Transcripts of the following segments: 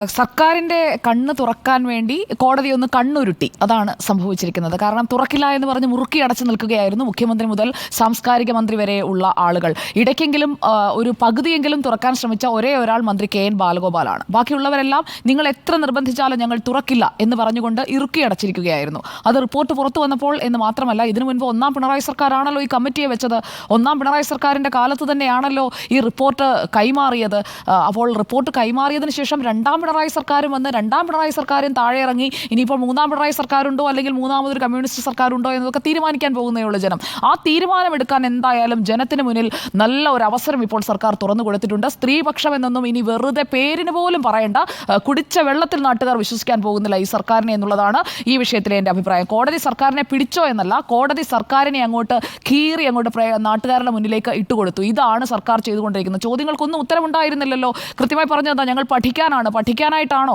സർക്കാരിന്റെ കണ്ണ് തുറക്കാൻ വേണ്ടി കോടതി ഒന്ന് കണ്ണുരുട്ടി. അതാണ് സംഭവിച്ചിരിക്കുന്നത്. കാരണം തുറക്കില്ല എന്ന് പറഞ്ഞ് മുറുക്കി അടച്ചു നിൽക്കുകയായിരുന്നു മുഖ്യമന്ത്രി മുതൽ സാംസ്കാരിക മന്ത്രി വരെ ഉള്ള ആളുകൾ. ഇടയ്ക്കെങ്കിലും ഒരു പകുതിയെങ്കിലും തുറക്കാൻ ശ്രമിച്ച ഒരേ ഒരാൾ മന്ത്രി KN ബാലഗോപാലാണ്. ബാക്കിയുള്ളവരെല്ലാം നിങ്ങൾ എത്ര നിർബന്ധിച്ചാലും ഞങ്ങൾ തുറക്കില്ല എന്ന് പറഞ്ഞുകൊണ്ട് ഇറുക്കി അടച്ചിരിക്കുകയായിരുന്നു. അത് റിപ്പോർട്ട് പുറത്തു വന്നപ്പോൾ എന്ന് മാത്രമല്ല, ഇതിനു മുൻപ് ഒന്നാം പിണറായി സർക്കാരാണല്ലോ ഈ കമ്മിറ്റിയെ വെച്ചത്. ഒന്നാം പിണറായി സർക്കാരിന്റെ കാലത്ത് തന്നെയാണല്ലോ ഈ റിപ്പോർട്ട് കൈമാറിയത്. അപ്പോൾ റിപ്പോർട്ട് കൈമാറിയതിനു ശേഷം രണ്ടാം പിണറായി സർക്കാരും വന്ന് രണ്ടാം പിണറായി സർക്കാരും താഴെ ഇറങ്ങി ഇനിയിപ്പോൾ മൂന്നാം പിണറായി സർക്കാരുണ്ടോ അല്ലെങ്കിൽ മൂന്നാമതൊരു കമ്മ്യൂണിസ്റ്റ് സർക്കാരുണ്ടോ എന്നതൊക്കെ തീരുമാനിക്കാൻ പോകുന്നേയുള്ളൂ ജനം. ആ തീരുമാനമെടുക്കാൻ എന്തായാലും ജനത്തിന് മുന്നിൽ നല്ല ഒരു അവസരം ഇപ്പോൾ സർക്കാർ തുറന്നു കൊടുത്തിട്ടുണ്ട്. സ്ത്രീപക്ഷം എന്നൊന്നും ഇനി വെറുതെ പേരിന് പോലും പറയേണ്ട. കുടിച്ച വെള്ളത്തിൽ നാട്ടുകാർ വിശ്വസിക്കാൻ പോകുന്നില്ല ഈ സർക്കാരിനെ എന്നുള്ളതാണ് ഈ വിഷയത്തിലെ എൻ്റെ അഭിപ്രായം. കോടതി സർക്കാരിനെ പിടിച്ചോ എന്നല്ല, കോടതി സർക്കാരിനെ അങ്ങോട്ട് കീറി അങ്ങോട്ട് നാട്ടുകാരുടെ മുന്നിലേക്ക് ഇട്ടുകൊടുത്തു. ഇതാണ് സർക്കാർ ചെയ്തുകൊണ്ടിരിക്കുന്നത്. ചോദ്യങ്ങൾക്കൊന്നും ഉത്തരവുണ്ടായിരുന്നില്ലല്ലോ. കൃത്യമായി പറഞ്ഞതാ, ഞങ്ങൾ പഠിക്കാനായിട്ടാണോ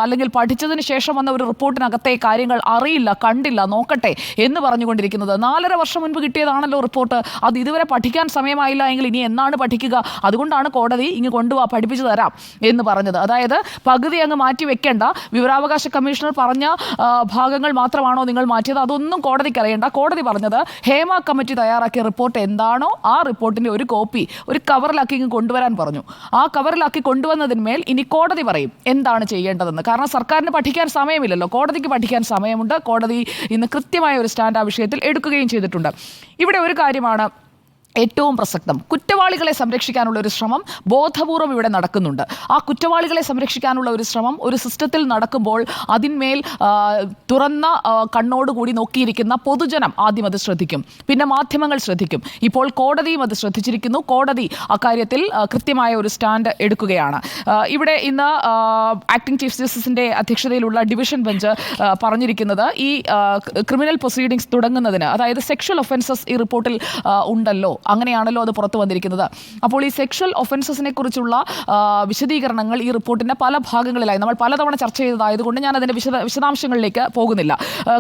അല്ലെങ്കിൽ പഠിച്ചതിന് ശേഷം വന്ന ഒരു റിപ്പോർട്ടിനകത്തെ കാര്യങ്ങൾ അറിയില്ല, കണ്ടില്ല, നോക്കട്ടെ എന്ന് പറഞ്ഞുകൊണ്ടിരിക്കുന്നത്. 4.5 വർഷം മുൻപ് കിട്ടിയതാണല്ലോ റിപ്പോർട്ട്. അത് ഇതുവരെ പഠിക്കാൻ സമയമായില്ല എങ്കിൽ ഇനി എന്നാണ് പഠിക്കുക? അതുകൊണ്ടാണ് കോടതി ഇങ്ങ് കൊണ്ടുപോവാ, പഠിപ്പിച്ചു തരാം എന്ന് പറഞ്ഞത്. അതായത് പകുതി അങ്ങ് മാറ്റി വെക്കേണ്ട, വിവരാവകാശ കമ്മീഷണർ പറഞ്ഞ ഭാഗങ്ങൾ മാത്രമാണോ നിങ്ങൾ മാറ്റിയത്? അതൊന്നും കോടതിക്ക് അറിയേണ്ട. കോടതി പറഞ്ഞത് ഹേമ കമ്മിറ്റി തയ്യാറാക്കിയ റിപ്പോർട്ട് എന്താണോ ആ റിപ്പോർട്ടിന്റെ ഒരു കോപ്പി ഒരു കവറിലാക്കി ഇങ്ങ് കൊണ്ടുവരാൻ പറഞ്ഞു. ആ കവറിലാക്കി കൊണ്ടുവന്നതിന്മേൽ ഇനി കോടതി പറയും എന്താണ് ചെയ്യേണ്ടതെന്ന്. കാരണം സർക്കാരിന് പഠിക്കാൻ സമയമില്ലല്ലോ, കോടതിക്ക് പഠിക്കാൻ സമയമുണ്ട്. കോടതി ഇന്ന് കൃത്യമായ ഒരു സ്റ്റാൻഡ് ആ വിഷയത്തിൽ എടുക്കുകയും ചെയ്തിട്ടുണ്ട്. ഇവിടെ ഒരു കാര്യമാണ് ഏറ്റവും പ്രസക്തം. കുറ്റവാളികളെ സംരക്ഷിക്കാനുള്ള ഒരു ശ്രമം ബോധപൂർവം ഇവിടെ നടക്കുന്നുണ്ട്. ആ കുറ്റവാളികളെ സംരക്ഷിക്കാനുള്ള ഒരു ശ്രമം ഒരു സിസ്റ്റത്തിൽ നടക്കുമ്പോൾ അതിന്മേൽ തുറന്ന കണ്ണോടുകൂടി നോക്കിയിരിക്കുന്ന പൊതുജനം ആദ്യം അത് ശ്രദ്ധിക്കും, പിന്നെ മാധ്യമങ്ങൾ ശ്രദ്ധിക്കും. ഇപ്പോൾ കോടതിയും അത് ശ്രദ്ധിച്ചിരിക്കുന്നു. കോടതി അക്കാര്യത്തിൽ കൃത്യമായ ഒരു സ്റ്റാൻഡ് എടുക്കുകയാണ്. ഇവിടെ ഇന്ന് ആക്ടിംഗ് ചീഫ് ജസ്റ്റിസിന്റെ അധ്യക്ഷതയിലുള്ള ഡിവിഷൻ ബെഞ്ച് പറഞ്ഞിരിക്കുന്നത് ഈ ക്രിമിനൽ പ്രൊസീഡിങ്സ് തുടങ്ങുന്നതിന്, അതായത് സെക്ഷൽ ഒഫൻസസ് ഈ റിപ്പോർട്ടിൽ ഉണ്ടല്ലോ, അങ്ങനെയാണല്ലോ അത് പുറത്തു വന്നിരിക്കുന്നത്. അപ്പോൾ ഈ സെക്ഷൽ ഒഫൻസസിനെ കുറിച്ചുള്ള വിശദീകരണങ്ങൾ ഈ റിപ്പോർട്ടിൻ്റെ പല ഭാഗങ്ങളിലായി നമ്മൾ പലതവണ ചർച്ച ചെയ്തതായതുകൊണ്ട് ഞാൻ അതിൻ്റെ വിശദാംശങ്ങളിലേക്ക് പോകുന്നില്ല.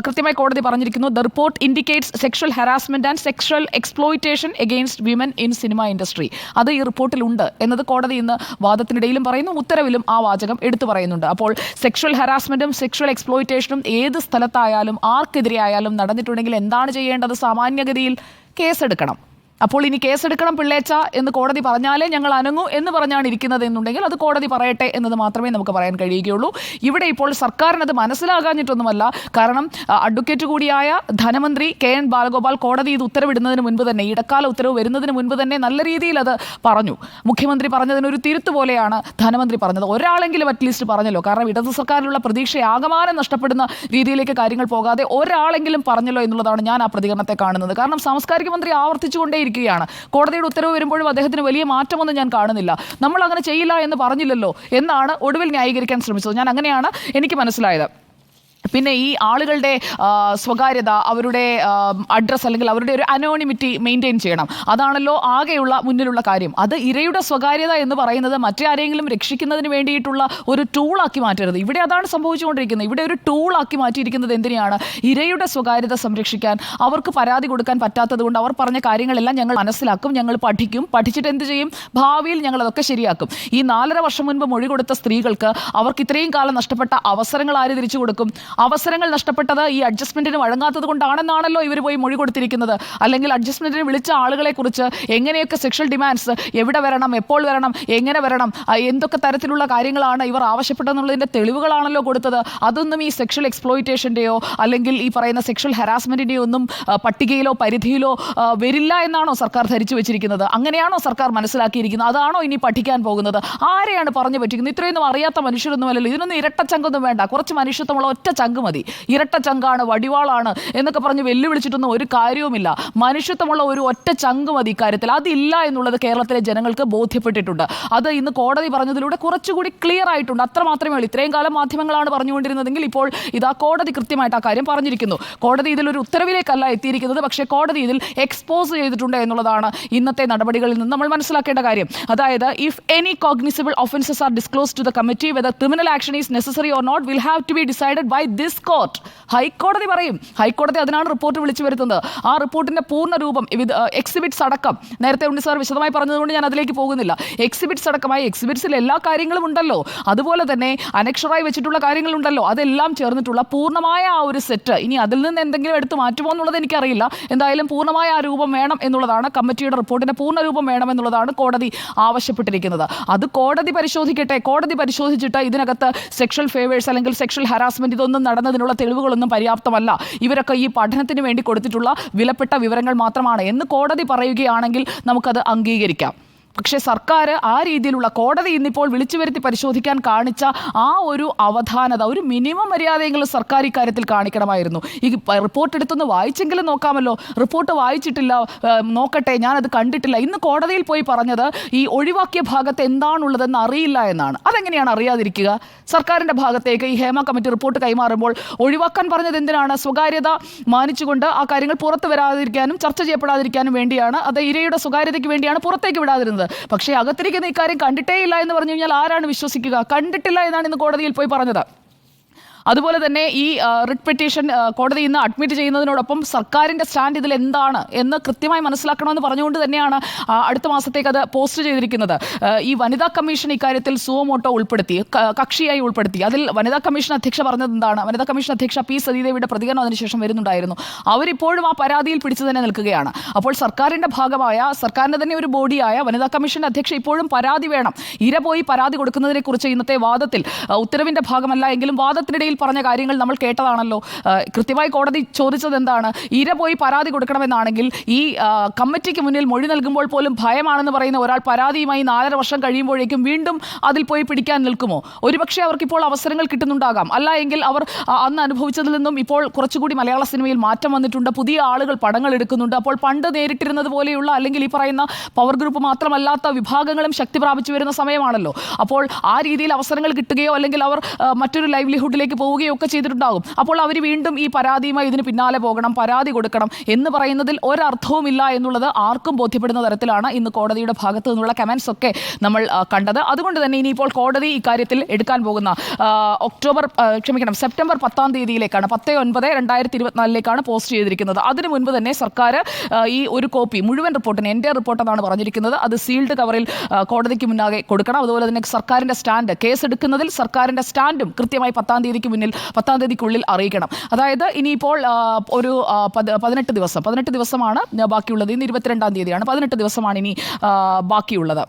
കൃത്യമായി കോടതി പറഞ്ഞിരിക്കുന്നു, the report indicates sexual harassment and sexual exploitation against women in cinema industry. അത് ഈ റിപ്പോർട്ടിലുണ്ട് എന്നത് കോടതി ഇന്ന് വാദത്തിനിടയിലും പറയുന്നു, ഉത്തരവിലും ആ വാചകം എടുത്തു പറയുന്നുണ്ട്. അപ്പോൾ സെക്ഷൽ ഹരാസ്മെന്റും സെക്ഷൽ എക്സ്പ്ലോയിറ്റേഷനും ഏത് സ്ഥലത്തായാലും ആർക്കെതിരെ ആയാലും നടന്നിട്ടുണ്ടെങ്കിൽ എന്താണ് ചെയ്യേണ്ടത്? സാമാന്യഗതിയിൽ കേസെടുക്കണം. അപ്പോൾ ഇനി കേസെടുക്കണം പിള്ളേച്ച എന്ന് കോടതി പറഞ്ഞാലേ ഞങ്ങൾ അനങ്ങൂ എന്ന് പറഞ്ഞാണ് ഇരിക്കുന്നത് എന്നുണ്ടെങ്കിൽ അത് കോടതി പറയട്ടെ എന്നത് മാത്രമേ നമുക്ക് പറയാൻ കഴിയുകയുള്ളൂ. ഇവിടെ ഇപ്പോൾ സർക്കാരിനത് മനസ്സിലാകാഞ്ഞിട്ടൊന്നുമല്ല. കാരണം അഡ്വക്കേറ്റ് കൂടിയായ ധനമന്ത്രി KN ബാലഗോപാൽ കോടതി ഇത് ഉത്തരവിടുന്നതിന് മുൻപ് തന്നെ, ഇടക്കാല ഉത്തരവ് വരുന്നതിന് മുൻപ് തന്നെ നല്ല രീതിയിൽ അത് പറഞ്ഞു. മുഖ്യമന്ത്രി പറഞ്ഞതിനൊരു തിരുത്ത് പോലെയാണ് ധനമന്ത്രി പറഞ്ഞത്. ഒരാളെങ്കിലും അറ്റ്ലീസ്റ്റ് പറഞ്ഞല്ലോ. കാരണം ഇടതു സർക്കാരിലുള്ള പ്രതീക്ഷ ആകമാനം നഷ്ടപ്പെടുന്ന രീതിയിലേക്ക് കാര്യങ്ങൾ പോകാതെ ഒരാളെങ്കിലും പറഞ്ഞല്ലോ എന്നുള്ളതാണ് ഞാൻ ആ പ്രതികരണത്തെ കാണുന്നത്. കാരണം സാംസ്കാരിക മന്ത്രി ആവർത്തിച്ചുകൊണ്ടേ ാണ് കോടതിയുടെ ഉത്തരവ് വരുമ്പോഴും അദ്ദേഹത്തിന് വലിയ മാറ്റമൊന്നും ഞാൻ കാണുന്നില്ല. നമ്മൾ അങ്ങനെ ചെയ്യില്ല എന്ന് പറഞ്ഞില്ലല്ലോ എന്നാണ് ഒടുവിൽ ന്യായീകരിക്കാൻ ശ്രമിച്ചത്. ഞാൻ അങ്ങനെയാണ് എനിക്ക് മനസ്സിലായത്. പിന്നെ ഈ ആളുകളുടെ സ്വകാര്യത, അവരുടെ അഡ്രസ്സ് അല്ലെങ്കിൽ അവരുടെ ഒരു അനോണിമിറ്റി മെയിൻറ്റെയിൻ ചെയ്യണം. അതാണല്ലോ ആകെയുള്ള മുന്നിലുള്ള കാര്യം. അത് ഇരയുടെ സ്വകാര്യത എന്ന് പറയുന്നത് മറ്റാരെങ്കിലും രക്ഷിക്കുന്നതിന് വേണ്ടിയിട്ടുള്ള ഒരു ടൂളാക്കി മാറ്റരുത്. ഇവിടെ അതാണ് സംഭവിച്ചുകൊണ്ടിരിക്കുന്നത്. ഇവിടെ ഒരു ടൂളാക്കി മാറ്റിയിരിക്കുന്നത് എന്തിനാണ്? ഇരയുടെ സ്വകാര്യത സംരക്ഷിക്കാൻ. അവർക്ക് പരാതി കൊടുക്കാൻ പറ്റാത്തത് കൊണ്ട് അവർ പറഞ്ഞ കാര്യങ്ങളെല്ലാം ഞങ്ങൾ മനസ്സിലാക്കും, ഞങ്ങൾ പഠിക്കും, പഠിച്ചിട്ട് എന്ത് ചെയ്യും? ഭാവിയിൽ ഞങ്ങൾ അതൊക്കെ ശരിയാക്കും. ഈ 4.5 വർഷം മുൻപ് മൊഴി കൊടുത്ത സ്ത്രീകൾക്ക് അവർക്ക് ഇത്രയും കാലം നഷ്ടപ്പെട്ട അവസരങ്ങൾ ആര് തിരിച്ചു കൊടുക്കും? അവസരങ്ങൾ നഷ്ടപ്പെട്ടത് ഈ അഡ്ജസ്റ്റ്മെന്റിന് വഴങ്ങാത്തത് കൊണ്ടാണെന്നാണല്ലോ ഇവർ പോയി മൊഴി കൊടുത്തിരിക്കുന്നത്. അല്ലെങ്കിൽ അഡ്ജസ്റ്റ്മെന്റിന് വിളിച്ച ആളുകളെ കുറിച്ച് എങ്ങനെയൊക്കെ സെക്ഷൽ ഡിമാൻഡ്സ്, എവിടെ വരണം, എപ്പോൾ വരണം, എങ്ങനെ വരണം, എന്തൊക്കെ തരത്തിലുള്ള കാര്യങ്ങളാണ് ഇവർ ആവശ്യപ്പെട്ടതെന്നുള്ളതിന്റെ തെളിവുകളാണല്ലോ കൊടുത്തത്. അതൊന്നും ഈ സെക്ഷൽ എക്സ്പ്ലോയിറ്റേഷന്റെയോ അല്ലെങ്കിൽ ഈ പറയുന്ന സെക്ഷൽ ഹരാസ്മെന്റിന്റെയോ ഒന്നും പട്ടികയിലോ പരിധിയിലോ വരില്ല എന്നാണോ സർക്കാർ ധരിച്ചു വെച്ചിരിക്കുന്നത്? അങ്ങനെയാണോ സർക്കാർ മനസ്സിലാക്കിയിരിക്കുന്നത്? അതാണോ ഇനി പഠിക്കാൻ പോകുന്നത്? ആരെയാണ് പറഞ്ഞു പറ്റിക്കുന്നത്? ഇത്രയൊന്നും അറിയാത്ത മനുഷ്യരൊന്നുമല്ലല്ലോ. ഇതിനൊന്നും ഇരട്ടച്ചങ്കൊന്നും വേണ്ട. കുറച്ച് മനുഷ്യത്വമുള്ള ഒറ്റ ചങ്ക് മതി. ഇരട്ട ചങ്കാണ്, വടിവാളാണ് എന്നൊക്കെ പറഞ്ഞ് വെല്ലുവിളിച്ചിട്ടൊന്നും ഒരു കാര്യവുമില്ല. മനുഷ്യത്വമുള്ള ഒരു ഒറ്റ ചങ്ക് മതി ഇക്കാര്യത്തിൽ. അതില്ല എന്നുള്ളത് കേരളത്തിലെ ജനങ്ങൾക്ക് ബോധ്യപ്പെട്ടിട്ടുണ്ട്. അത് ഇന്ന് കോടതി പറഞ്ഞതിലൂടെ കുറച്ചുകൂടി ക്ലിയർ ആയിട്ടുണ്ട്. അത്ര മാത്രമേ ഉള്ളൂ. ഇത്രയും കാലം മാധ്യമങ്ങളാണ് പറഞ്ഞുകൊണ്ടിരുന്നതെങ്കിൽ ഇപ്പോൾ ഇതാ കോടതി കൃത്യമായിട്ട് ആ കാര്യം പറഞ്ഞിരിക്കുന്നു. കോടതി ഇതിലൊരു ഉത്തരവിലേക്കല്ല എത്തിയിരിക്കുന്നത്, പക്ഷേ കോടതി ഇതിൽ എക്സ്പോസ് ചെയ്തിട്ടുണ്ട് എന്നുള്ളതാണ് ഇന്നത്തെ നടപടികളിൽ നിന്ന് നമ്മൾ മനസ്സിലാക്കേണ്ട കാര്യം. അതായത് if any cognizable offences are disclose to the committee whether criminal action is necessary or not will have to be decided by this court. ഹൈക്കോടതി പറയും. ഹൈക്കോടതി അതിനാണ് റിപ്പോർട്ട് വിളിച്ചു വരുത്തുന്നത്. ആ റിപ്പോർട്ടിന്റെ പൂർണ്ണ രൂപം എക്സിബിറ്റ്സ് അടക്കം, നേരത്തെ ഉണ്ണി സാർ വിശദമായി പറഞ്ഞതുകൊണ്ട് ഞാൻ അതിലേക്ക് പോകുന്നില്ല. എക്സിബിറ്റ്സ് അടക്കമായി എക്സിബിറ്റ്സിൽ എല്ലാ കാര്യങ്ങളും ഉണ്ടല്ലോ, അതുപോലെ തന്നെ അനക്ഷറായി വെച്ചിട്ടുള്ള കാര്യങ്ങളുണ്ടല്ലോ, അതെല്ലാം ചേർന്നിട്ടുള്ള പൂർണ്ണമായ ആ ഒരു സെറ്റ്. ഇനി അതിൽ നിന്ന് എന്തെങ്കിലും എടുത്ത് മാറ്റുമോ എന്നുള്ളത് എനിക്കറിയില്ല. എന്തായാലും പൂർണ്ണമായ ആ രൂപം വേണം എന്നുള്ളതാണ്, കമ്മിറ്റിയുടെ റിപ്പോർട്ടിന്റെ പൂർണ്ണ രൂപം വേണം എന്നുള്ളതാണ് കോടതി ആവശ്യപ്പെട്ടിരിക്കുന്നത്. അത് കോടതി പരിശോധിക്കട്ടെ. കോടതി പരിശോധിച്ചിട്ട് ഇതിനകത്ത് സെക്ഷൽ ഫേവേഴ്സ് അല്ലെങ്കിൽ സെക്ഷൽ ഹരാസ്മെന്റ് ഇതൊന്നും നടന്നതിനുള്ള തെളിവുകളൊന്നും പര്യാപ്തമല്ല, ഇവരൊക്കെ ഈ പഠനത്തിന് വേണ്ടി കൊടുത്തിട്ടുള്ള വിലപ്പെട്ട വിവരങ്ങൾ മാത്രമാണ് എന്ന് കോടതി പറയുകയാണെങ്കിൽ നമുക്കത് അംഗീകരിക്കാം. പക്ഷേ സർക്കാർ ആ രീതിയിലുള്ള, കോടതി ഇന്നിപ്പോൾ വിളിച്ചു വരുത്തി പരിശോധിക്കാൻ കാണിച്ച ആ ഒരു അവധാനത, ഒരു മിനിമം മര്യാദയെങ്കിലും സർക്കാർ ഇക്കാര്യത്തിൽ കാണിക്കണമായിരുന്നു. ഈ റിപ്പോർട്ട് എടുത്തൊന്ന് വായിച്ചെങ്കിലും നോക്കാമല്ലോ. റിപ്പോർട്ട് വായിച്ചിട്ടില്ല, നോക്കട്ടെ, ഞാനത് കണ്ടിട്ടില്ല. ഇന്ന് കോടതിയിൽ പോയി പറഞ്ഞത് ഈ ഒഴിവാക്കിയ ഭാഗത്ത് എന്താണുള്ളതെന്ന് അറിയില്ല എന്നാണ്. അതെങ്ങനെയാണ് അറിയാതിരിക്കുക? സർക്കാരിൻ്റെ ഭാഗത്തേക്ക് ഈ ഹേമ കമ്മിറ്റി റിപ്പോർട്ട് കൈമാറുമ്പോൾ ഒഴിവാക്കാൻ പറഞ്ഞത് എന്തിനാണ്? സ്വകാര്യത മാനിച്ചുകൊണ്ട് ആ കാര്യങ്ങൾ പുറത്തു വരാതിരിക്കാനും ചർച്ച ചെയ്യപ്പെടാതിരിക്കാനും വേണ്ടിയാണ്. അത് ഇരയുടെ സ്വകാര്യതയ്ക്ക് വേണ്ടിയാണ് പുറത്തേക്ക് വിടാതിരുന്നത്. പക്ഷേ അകത്തിരിക്കുന്ന ഇക്കാര്യം കണ്ടിട്ടേ ഇല്ല എന്ന് പറഞ്ഞു കഴിഞ്ഞാൽ ആരാണ് വിശ്വസിക്കുക? കണ്ടിട്ടില്ല എന്നാണ് ഇന്ന് കോടതിയിൽ പോയി പറഞ്ഞത്. അതുപോലെ തന്നെ ഈ റിട്ട് പെറ്റീഷൻ കോടതി ഇന്ന് അഡ്മിറ്റ് ചെയ്യുന്നതിനോടൊപ്പം സർക്കാരിൻ്റെ സ്റ്റാൻഡ് ഇതിൽ എന്താണ് എന്ന് കൃത്യമായി മനസ്സിലാക്കണമെന്ന് പറഞ്ഞുകൊണ്ട് തന്നെയാണ് അടുത്ത മാസത്തേക്ക് അത് പോസ്റ്റ് ചെയ്തിരിക്കുന്നത്. ഈ വനിതാ കമ്മീഷൻ ഇക്കാര്യത്തിൽ സുവമോട്ടോ ഉൾപ്പെടുത്തി, കക്ഷിയായി ഉൾപ്പെടുത്തി. അതിൽ വനിതാ കമ്മീഷൻ അധ്യക്ഷ പറഞ്ഞത് എന്താണ്? വനിതാ കമ്മീഷൻ അധ്യക്ഷ പി സതീദേവിയുടെ പ്രതികരണം അതിനുശേഷം വരുന്നുണ്ടായിരുന്നു. അവരിപ്പോഴും ആ പരാതിയിൽ പിടിച്ചു തന്നെ നിൽക്കുകയാണ്. അപ്പോൾ സർക്കാരിൻ്റെ ഭാഗമായ, സർക്കാരിൻ്റെ തന്നെ ഒരു ബോഡിയായ വനിതാ കമ്മീഷൻ്റെ അധ്യക്ഷ ഇപ്പോഴും പരാതി വേണം. ഇര പോയി പരാതി കൊടുക്കുന്നതിനെക്കുറിച്ച് ഇന്നത്തെ വാദത്തിൽ, ഉത്തരവിൻ്റെ ഭാഗമല്ല എങ്കിലും വാദത്തിനിടയിൽ പറഞ്ഞ കാര്യങ്ങൾ നമ്മൾ കേട്ടതാണല്ലോ. കൃത്യമായി കോടതി ചോദിച്ചത് എന്താണ്? ഇര പോയി പരാതി കൊടുക്കണമെന്നാണെങ്കിൽ ഈ കമ്മിറ്റിക്ക് മുന്നിൽ മൊഴി നൽകുമ്പോൾ പോലും ഭയമാണെന്ന് പറയുന്ന ഒരാൾ പരാതിയുമായി 4.5 വർഷം കഴിയുമ്പോഴേക്കും വീണ്ടും അതിൽ പോയി പിടിക്കാൻ നിൽക്കുമോ? ഒരുപക്ഷെ അവർക്കിപ്പോൾ അവസരങ്ങൾ കിട്ടുന്നുണ്ടാകാം. അല്ല എങ്കിൽ അവർ അന്ന് അനുഭവിച്ചതിൽ നിന്നും ഇപ്പോൾ കുറച്ചുകൂടി മലയാള സിനിമയിൽ മാറ്റം വന്നിട്ടുണ്ട്. പുതിയ ആളുകൾ പടങ്ങൾ എടുക്കുന്നുണ്ട്. അപ്പോൾ പണ്ട് നേരിട്ടിരുന്നത് പോലെയുള്ള, അല്ലെങ്കിൽ ഈ പറയുന്ന പവർ ഗ്രൂപ്പ് മാത്രമല്ലാത്ത വിഭാഗങ്ങളും ശക്തി പ്രാപിച്ചു വരുന്ന സമയമാണല്ലോ. അപ്പോൾ ആ രീതിയിൽ അവസരങ്ങൾ കിട്ടുകയോ അല്ലെങ്കിൽ അവർ മറ്റൊരു ലൈവ്ലിഹുഡിലേക്ക് പോവുകയോ ഒക്കെ ചെയ്തിട്ടുണ്ടാകും. അപ്പോൾ അവർ വീണ്ടും ഈ പരാതിയുമായി ഇതിന് പിന്നാലെ പോകണം, പരാതി കൊടുക്കണം എന്ന് പറയുന്നതിൽ ഒരർത്ഥവുമില്ല എന്നുള്ളത് ആർക്കും ബോധ്യപ്പെടുന്ന തരത്തിലാണ് ഇന്ന് കോടതിയുടെ ഭാഗത്തു നിന്നുള്ള കമൻസ് ഒക്കെ നമ്മൾ കണ്ടത്. അതുകൊണ്ട് തന്നെ ഇനിയിപ്പോൾ കോടതി ഇക്കാര്യത്തിൽ എടുക്കാൻ പോകുന്ന സെപ്റ്റംബർ 10-ാം തീയതിയിലേക്കാണ്, 10/9/2024 പോസ്റ്റ് ചെയ്തിരിക്കുന്നത്. അതിനു മുൻപ് തന്നെ സർക്കാർ ഈ ഒരു കോപ്പി, മുഴുവൻ റിപ്പോർട്ടിന്, എൻ്റെ റിപ്പോർട്ടെന്നാണ് പറഞ്ഞിരിക്കുന്നത്, അത് സീൽഡ് കവറിൽ കോടതിക്ക് മുന്നാകെ കൊടുക്കണം. അതുപോലെ തന്നെ സർക്കാരിൻ്റെ സ്റ്റാൻഡ്, കേസ് എടുക്കുന്നതിൽ സർക്കാരിൻ്റെ സ്റ്റാൻഡും കൃത്യമായി 10-ാം തീയതിക്കുള്ളിൽ അറിയിക്കണം. അതായത് ഇനിയിപ്പോൾ ഒരു 18 ദിവസമാണ് ബാക്കിയുള്ളത്. ഇന്ന് 22-ാം തീയതിയാണ്. 18 ദിവസമാണ് ഇനി ബാക്കിയുള്ളത്.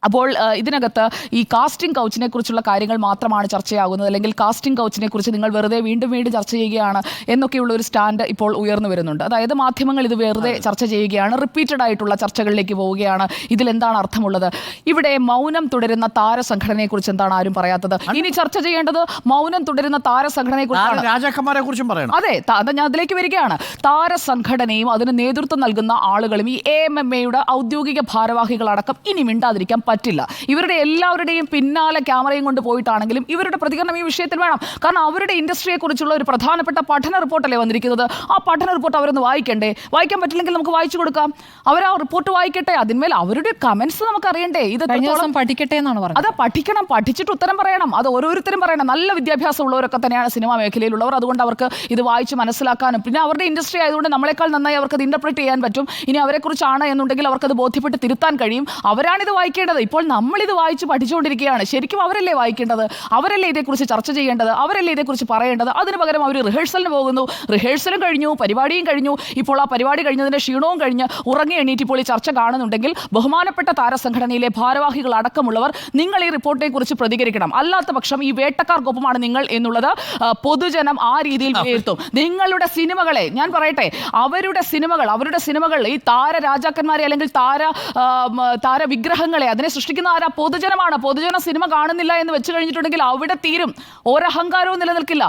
അപ്പോൾ ഇതിനകത്ത് ഈ കാസ്റ്റിംഗ് കൗച്ചിനെ കുറിച്ചുള്ള കാര്യങ്ങൾ മാത്രമാണ് ചർച്ചയാകുന്നത്, അല്ലെങ്കിൽ കാസ്റ്റിംഗ് കൗച്ചിനെ കുറിച്ച് നിങ്ങൾ വെറുതെ വീണ്ടും ചർച്ച ചെയ്യുകയാണ് എന്നൊക്കെയുള്ള ഒരു സ്റ്റാൻഡ് ഇപ്പോൾ ഉയർന്നു വരുന്നുണ്ട്. അതായത് മാധ്യമങ്ങൾ ഇത് വെറുതെ ചർച്ച ചെയ്യുകയാണ്, റിപ്പീറ്റഡ് ആയിട്ടുള്ള ചർച്ചകളിലേക്ക് പോവുകയാണ്. ഇതിലെന്താണ് അർത്ഥമുള്ളത്? ഇവിടെ മൗനം തുടരുന്ന താരസംഘടനയെക്കുറിച്ച് എന്താണ് ആരും പറയാത്തത്? ഇനി ചർച്ച ചെയ്യേണ്ടത് മൗനം തുടരുന്ന താരസംഘടനയെക്കുറിച്ചാണ്. രാജാക്കന്മാരെ കുറിച്ചും പറയണം. അതെ, ഞാൻ അതിലേക്ക് വരികയാണ്. താരസംഘടനയും അതിന് നേതൃത്വം നൽകുന്ന ആളുകളും ഈ AMMAയുടെ ഔദ്യോഗിക ഭാരവാഹികളടക്കം ഇനി മിണ്ടാതിരിക്കാൻ പറ്റില്ല. ഇവരുടെ എല്ലാവരുടെയും പിന്നാലെ ക്യാമറയും കൊണ്ട് പോയിട്ടാണെങ്കിലും ഇവരുടെ പ്രതികരണം ഈ വിഷയത്തിൽ വേണം. കാരണം അവരുടെ ഇൻഡസ്ട്രിയെ കുറിച്ചുള്ള ഒരു പ്രധാനപ്പെട്ട പഠന റിപ്പോർട്ടല്ലേ വന്നിരിക്കുന്നത്. ആ പഠന റിപ്പോർട്ട് അവരൊന്ന് വായിക്കണ്ടേ? വായിക്കാൻ പറ്റില്ലെങ്കിൽ നമുക്ക് വായിച്ചു കൊടുക്കാം. അവർ ആ റിപ്പോർട്ട് വായിക്കട്ടെ, അതിന്മേൽ അവരുടെ കമന്റ്സ് നമുക്ക് അറിയണ്ടേ. ഇത് പഠിക്കട്ടെ എന്നാണ് പറഞ്ഞത്. അത് പഠിക്കണം, പഠിച്ചിട്ട് ഉത്തരം പറയണം. അത് ഓരോരുത്തരും പറയണം. നല്ല വിദ്യാഭ്യാസം ഉള്ളവരൊക്കെ തന്നെയാണ് സിനിമാ മേഖലയിലുള്ളവർ. അതുകൊണ്ട് അവർക്ക് ഇത് വായിച്ച് മനസ്സിലാക്കാനും, പിന്നെ അവരുടെ ഇൻഡസ്ട്രി ആയതുകൊണ്ട് നമ്മളെക്കാൾ നന്നായി അവർക്ക് അത് ഇന്റർപ്രറ്റ് ചെയ്യാൻ പറ്റും. ഇനി അവരെക്കുറിച്ചാണ് എന്നുണ്ടെങ്കിൽ അവർക്കത് ബോധ്യപ്പെട്ട് തിരുത്താൻ കഴിയും. അവരാണിത് വായിക്കേണ്ടത്. ഇപ്പോൾ നമ്മളിത് വായിച്ച് പഠിച്ചുകൊണ്ടിരിക്കുകയാണ്. ശരിക്കും അവരല്ലേ വായിക്കേണ്ടത്? അവരല്ലേ ഇതേക്കുറിച്ച് ചർച്ച ചെയ്യേണ്ടത്? അവരല്ലേ ഇതേക്കുറിച്ച് പറയേണ്ടത്? അതിന് പകരം അവർ റിഹേഴ്സലിന് പോകുന്നു. റിഹേഴ്സലും കഴിഞ്ഞു, പരിപാടിയും കഴിഞ്ഞു. ഇപ്പോൾ ആ പരിപാടി കഴിഞ്ഞതിൻ്റെ ക്ഷീണവും കഴിഞ്ഞ് ഉറങ്ങി എണീറ്റ് ഇപ്പോൾ ഈ ചർച്ച കാണുന്നുണ്ടെങ്കിൽ ബഹുമാനപ്പെട്ട താരസംഘടനയിലെ ഭാരവാഹികൾ അടക്കമുള്ളവർ നിങ്ങൾ ഈ റിപ്പോർട്ടിനെ കുറിച്ച് പ്രതികരിക്കണം. അല്ലാത്ത പക്ഷം ഈ വേട്ടക്കാർക്കൊപ്പമാണ് നിങ്ങൾ എന്നുള്ളത് പൊതുജനം ആ രീതിയിൽ വിലയിരുത്തും. നിങ്ങളുടെ സിനിമകളെ ഞാൻ പറയട്ടെ, അവരുടെ സിനിമകൾ ഈ താര രാജാക്കന്മാരെ അല്ലെങ്കിൽ താര വിഗ്രഹങ്ങളെ അതിനെ സൃഷ്ടിക്കുന്ന ആരാ? പൊതുജനമാണ്. പൊതുജന സിനിമ കാണുന്നില്ല എന്ന് വെച്ച് കഴിഞ്ഞിട്ടുണ്ടെങ്കിൽ അവിടെ തീരും. ഒരഹങ്കാരവും നിലനിൽക്കില്ല.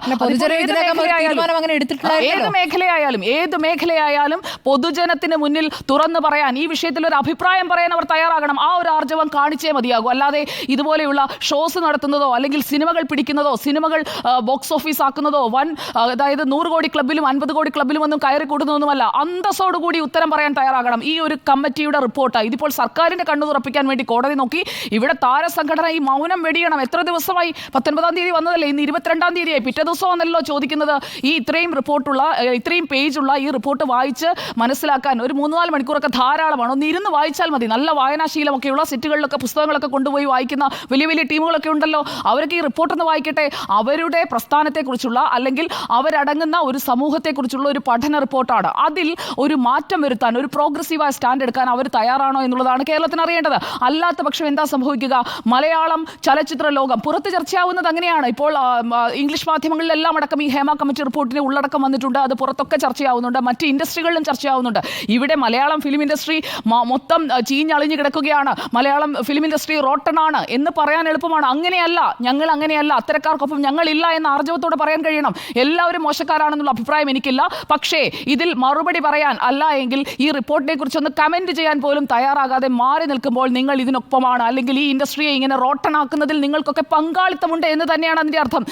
ഏത് മേഖലയായാലും പൊതുജനത്തിന് മുന്നിൽ തുറന്നു പറയാൻ, ഈ വിഷയത്തിൽ ഒരു അഭിപ്രായം പറയാൻ അവർ തയ്യാറാകണം. ആ ഒരു ആർജവം കാണിച്ചേ മതിയാകും. അല്ലാതെ ഇതുപോലെയുള്ള ഷോസ് നടത്തുന്നതോ അല്ലെങ്കിൽ സിനിമകൾ പിടിക്കുന്നതോ സിനിമകൾ ബോക്സ് ഓഫീസ് ആക്കുന്നതോ അതായത് 100 കോടി ക്ലബിലും 50 കോടി ക്ലബിലും ഒന്നും കയറി കൂടുന്നതൊന്നുമല്ല. അന്തസ്സോടുകൂടി ഉത്തരം പറയാൻ തയ്യാറാകണം. ഈ ഒരു കമ്മിറ്റിയുടെ റിപ്പോർട്ട് ഇതിപ്പോൾ സർക്കാരിന്റെ കണ്ണു തുറപ്പിക്കാൻ വേണ്ടി കോടതി കോടതി നോക്കി. ഇവിടെ താരസംഘടന ഈ മൗനം വെടിയണം. എത്ര ദിവസമായി? 19-ാം തീയതി വന്നതല്ലേ, ഇന്ന് 22-ാം തീയതിയായി. പിറ്റേ ദിവസമാണല്ലോ ചോദിക്കുന്നത്. ഈ ഇത്രയും പേജുള്ള ഈ റിപ്പോർട്ട് വായിച്ച് മനസ്സിലാക്കാൻ ഒരു 3-4 മണിക്കൂറൊക്കെ ധാരാളമാണ്. ഒന്ന് ഇരുന്ന് വായിച്ചാൽ മതി. നല്ല വായനാശീലമൊക്കെയുള്ള സെറ്റുകളിലൊക്കെ പുസ്തകങ്ങളൊക്കെ കൊണ്ടുപോയി വായിക്കുന്ന വലിയ വലിയ ടീമുകളൊക്കെ ഉണ്ടല്ലോ. അവരൊക്കെ ഈ റിപ്പോർട്ടൊന്ന് വായിക്കട്ടെ. അവരുടെ പ്രസ്ഥാനത്തെക്കുറിച്ചുള്ള അല്ലെങ്കിൽ അവരടങ്ങുന്ന ഒരു സമൂഹത്തെക്കുറിച്ചുള്ള ഒരു പഠന റിപ്പോർട്ടാണ്. അതിൽ ഒരു മാറ്റം വരുത്താൻ, ഒരു പ്രോഗ്രസീവായ സ്റ്റാൻഡ് എടുക്കാൻ അവർ തയ്യാറാണോ എന്നുള്ളതാണ് കേരളത്തിന് അറിയേണ്ടത്. അല്ലാത്ത പക്ഷം എന്താ സംഭവിക്കുക? മലയാളം ചലച്ചിത്ര ലോകം പുറത്ത് ചർച്ചയാവുന്നത് അങ്ങനെയാണ്. ഇപ്പോൾ ഇംഗ്ലീഷ് മാധ്യമങ്ങളിലെല്ലാം അടക്കം ഈ ഹേമ കമ്മിറ്റി റിപ്പോർട്ടിന് ഉള്ളടക്കം വന്നിട്ടുണ്ട്. അത് പുറത്തൊക്കെ ചർച്ചയാവുന്നുണ്ട്, മറ്റ് ഇൻഡസ്ട്രികളിലും ചർച്ചയാവുന്നുണ്ട്. ഇവിടെ മലയാളം ഫിലിം ഇൻഡസ്ട്രി മൊത്തം ചീഞ്ഞളിഞ്ഞു കിടക്കുകയാണ്, മലയാളം ഫിലിം ഇൻഡസ്ട്രി റോട്ടനാണ് എന്ന് പറയാൻ എളുപ്പമാണ്. അങ്ങനെയല്ല, ഞങ്ങൾ അങ്ങനെയല്ല, അത്തരക്കാർക്കൊപ്പം ഞങ്ങളില്ല എന്ന് ആർജവത്തോടെ പറയാൻ കഴിയണം. എല്ലാവരും മോശക്കാരാണെന്നുള്ള അഭിപ്രായം എനിക്കില്ല. പക്ഷേ ഇതിൽ മറുപടി പറയാൻ, അല്ല എങ്കിൽ ഈ റിപ്പോർട്ടിനെ കുറിച്ചൊന്ന് കമന്റ് ചെയ്യാൻ പോലും തയ്യാറാകാതെ മാറി നിൽക്കുമ്പോൾ നിങ്ങൾ ഇതിനൊപ്പമാണ്, അല്ലെങ്കിൽ ഈ ഇൻഡസ്ട്രിയെ ഇങ്ങനെ റോട്ടനാക്കുന്നതിൽ നിങ്ങൾക്കൊക്കെ പങ്കാളിത്തമുണ്ട് എന്ന് തന്നെയാണ് അതിൻ്റെ അർത്ഥം.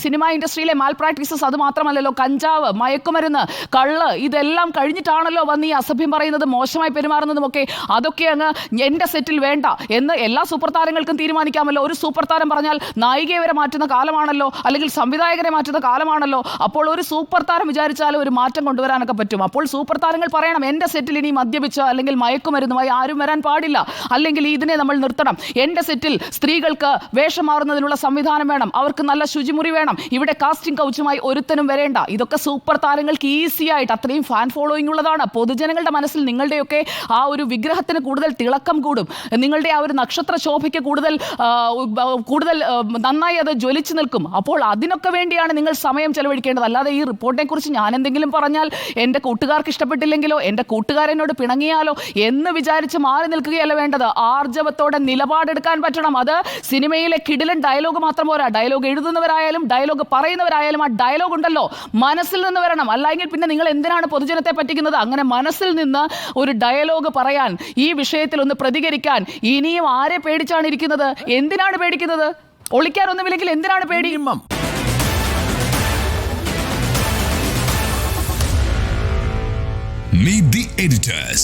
സിനിമ ഇൻഡസ്ട്രിയിലെ മാൽ പ്രാക്ടീസസ് അത് മാത്രമല്ലല്ലോ, കഞ്ചാവ്, മയക്കുമരുന്ന്, കള്ള്, ഇതെല്ലാം കഴിഞ്ഞിട്ടാണല്ലോ വന്ന് ഈ അസഭ്യം പറയുന്നത്, മോശമായി പെരുമാറുന്നതുമൊക്കെ. അതൊക്കെ അങ്ങ് എൻ്റെ സെറ്റിൽ വേണ്ട എന്ന് എല്ലാ സൂപ്പർ താരങ്ങൾക്കും തീരുമാനിക്കാമല്ലോ. ഒരു സൂപ്പർ താരം പറഞ്ഞാൽ നായികയെ വരെ മാറ്റുന്ന കാലമാണല്ലോ, അല്ലെങ്കിൽ സംവിധായകരെ മാറ്റുന്ന കാലമാണല്ലോ. അപ്പോൾ ഒരു സൂപ്പർ താരം വിചാരിച്ചാലും ഒരു മാറ്റം കൊണ്ടുവരാനൊക്കെ പറ്റും. അപ്പോൾ സൂപ്പർ താരങ്ങൾ പറയണം, എൻ്റെ സെറ്റിൽ ഇനി മദ്യപിച്ച് അല്ലെങ്കിൽ മയക്കുമരുന്നുമായി ആരും വരാൻ പാടില്ല, അല്ലെങ്കിൽ ഇതിനെ നമ്മൾ നിർത്തണം. എൻ്റെ സെറ്റിൽ സ്ത്രീകൾക്ക് വേഷം മാറുന്നതിനുള്ള സംവിധാനം വേണം, അവർക്ക് നല്ല ശുചിമുറി വേണം, ഇവിടെ കാസ്റ്റിംഗ് കൗച്ചുമായി ഒരുത്തനും വരേണ്ട. ഇതൊക്കെ സൂപ്പർ താരങ്ങൾക്ക് ഈസി ആയിട്ട്, അത്രയും ഫാൻ ഫോളോയിങ് ഉള്ളതാണ്. പൊതുജനങ്ങളുടെ മനസ്സിൽ നിങ്ങളുടെയൊക്കെ ആ ഒരു വിഗ്രഹത്തിന് കൂടുതൽ തിളക്കം കൂടും, നിങ്ങളുടെ ആ ഒരു നക്ഷത്ര ശോഭയ്ക്ക് കൂടുതൽ നന്നായി അത് ജ്വലിച്ചു നിൽക്കും. അപ്പോൾ അതിനൊക്കെ വേണ്ടിയാണ് നിങ്ങൾ സമയം ചെലവഴിക്കേണ്ടത്. അല്ലാതെ ഈ റിപ്പോർട്ടിനെ കുറിച്ച് ഞാൻ എന്തെങ്കിലും പറഞ്ഞാൽ എൻ്റെ കൂട്ടുകാർക്ക് ഇഷ്ടപ്പെട്ടില്ലെങ്കിലോ എൻ്റെ കൂട്ടുകാരനോട് പിണങ്ങിയാലോ എന്ന് വിചാരിച്ച് മാറി നിൽക്കുകയല്ല വേണ്ടത്. ആർജവത്തോടെ നിലപാടെടുക്കാൻ പറ്റണം. അത് സിനിമയിലെ കിടിലൻ ഡയലോഗ് മാത്രം പോരാ. ഡയലോഗ് എഴുതുന്നവരായാലും ഡയലോഗ് പറയുന്നവരായാലും ആ ഡയലോഗ് ഉണ്ടല്ലോ മനസ്സിൽ നിന്ന് വരണം. അല്ലെങ്കിൽ പിന്നെ നിങ്ങൾ എന്തിനാണ് പൊതുജനത്തെ പറ്റിക്കുന്നത്? അങ്ങനെ മനസ്സിൽ നിന്ന് ഒരു ഡയലോഗ് പറയാൻ, ഈ വിഷയത്തിൽ ഒന്ന് പ്രതികരിക്കാൻ ഇനിയും ആരെ പേടിച്ചാണ് ഇരിക്കുന്നത്? എന്തിനാണ് പേടിക്കുന്നത്? ഒളിക്കാനൊന്നുമില്ലെങ്കിൽ എന്തിനാണ് പേടി? Meet the editors.